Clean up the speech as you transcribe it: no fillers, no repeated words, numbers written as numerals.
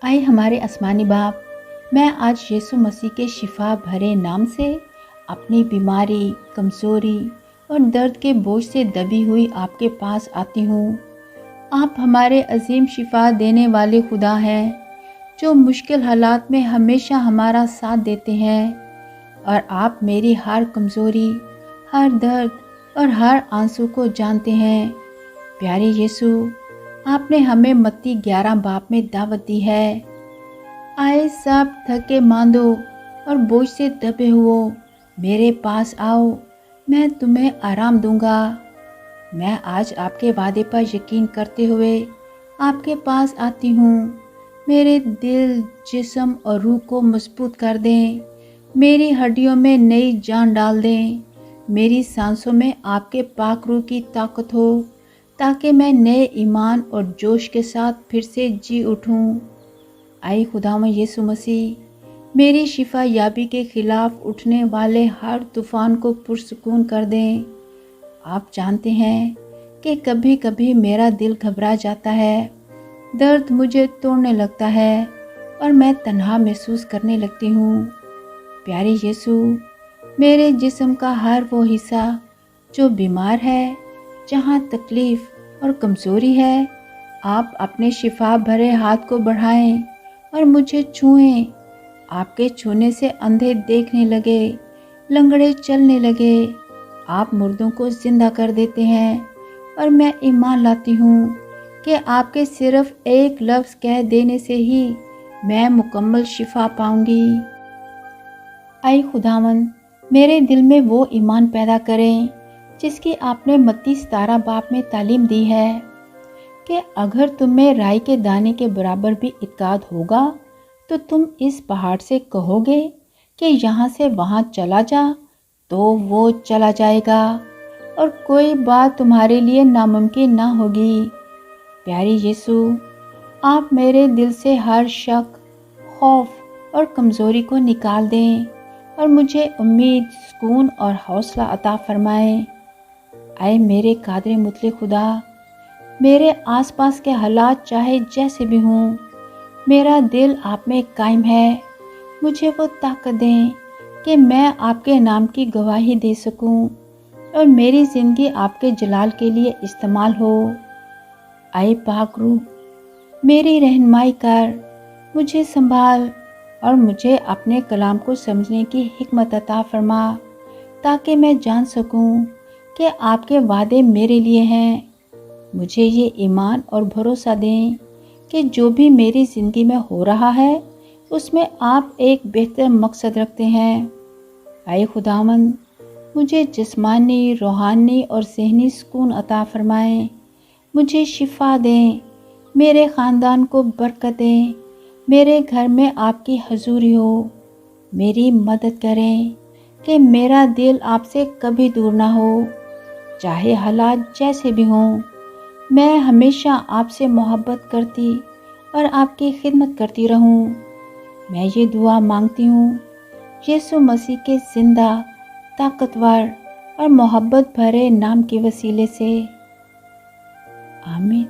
आए हमारे आसमानी बाप, मैं आज यीशु मसीह के शिफा भरे नाम से अपनी बीमारी, कमज़ोरी और दर्द के बोझ से दबी हुई आपके पास आती हूँ। आप हमारे अजीम शिफा देने वाले खुदा हैं, जो मुश्किल हालात में हमेशा हमारा साथ देते हैं। और आप मेरी हर कमज़ोरी, हर दर्द और हर आंसू को जानते हैं। प्यारे यीशु, आपने हमें मत्ती 11 बाब में दावत दी है। आए सब थके मांदो और बोझ से दबे हुओ, मेरे पास आओ, मैं तुम्हें आराम दूंगा। मैं आज आपके वादे पर यकीन करते हुए आपके पास आती हूँ। मेरे दिल, जिस्म और रूह को मजबूत कर दें। मेरी हड्डियों में नई जान डाल दें। मेरी सांसों में आपके पाक रूह की ताकत हो, ताकि मैं नए ईमान और जोश के साथ फिर से जी उठूं। आए खुदावंद यीशु मसीह, मेरी शिफा याबी के खिलाफ उठने वाले हर तूफान को पुरसुकून कर दें। आप जानते हैं कि कभी कभी मेरा दिल घबरा जाता है, दर्द मुझे तोड़ने लगता है और मैं तन्हा महसूस करने लगती हूँ। प्यारे यीशु, मेरे जिस्म का हर वो हिस्सा जो बीमार है, जहाँ तकलीफ़ और कमज़ोरी है, आप अपने शिफा भरे हाथ को बढ़ाएं और मुझे छुएं। आपके छूने से अंधे देखने लगे, लंगड़े चलने लगे। आप मुर्दों को जिंदा कर देते हैं और मैं ईमान लाती हूँ कि आपके सिर्फ एक लफ्ज़ कह देने से ही मैं मुकम्मल शिफा पाऊंगी। आए खुदावंद, मेरे दिल में वो ईमान पैदा करें जिसकी आपने मत्ती 17 बाब में तालीम दी है कि अगर तुम में राई के दाने के बराबर भी इत्काद होगा तो तुम इस पहाड़ से कहोगे कि यहाँ से वहाँ चला जा, तो वो चला जाएगा और कोई बात तुम्हारे लिए नामुमकिन ना होगी। प्यारे यीशु, आप मेरे दिल से हर शक, खौफ और कमज़ोरी को निकाल दें और मुझे उम्मीद, सुकून और हौसला अता फरमाएं। आए मेरे कादर मुतले खुदा, मेरे आसपास के हालात चाहे जैसे भी हों, मेरा दिल आप में कायम है। मुझे वो ताकत दें कि मैं आपके नाम की गवाही दे सकूं और मेरी ज़िंदगी आपके जलाल के लिए इस्तेमाल हो। आए पाक रूह, मेरी रहनुमाई कर, मुझे संभाल और मुझे अपने कलाम को समझने की हिकमत अता फरमा, ताकि मैं जान सकूं कि आपके वादे मेरे लिए हैं। मुझे ये ईमान और भरोसा दें कि जो भी मेरी ज़िंदगी में हो रहा है, उसमें आप एक बेहतर मकसद रखते हैं। आए खुदावंद, मुझे जिस्मानी, रूहानी और ज़हनी सुकून अता फरमाएं। मुझे शिफा दें, मेरे ख़ानदान को बरकत दें, मेरे घर में आपकी हजूरी हो। मेरी मदद करें कि मेरा दिल आपसे कभी दूर ना हो, चाहे हालात जैसे भी हों। मैं हमेशा आपसे मोहब्बत करती और आपकी खिदमत करती रहूं। मैं ये दुआ मांगती हूँ यीशु मसीह के ज़िंदा, ताकतवर और मोहब्बत भरे नाम के वसीले से। आमीन।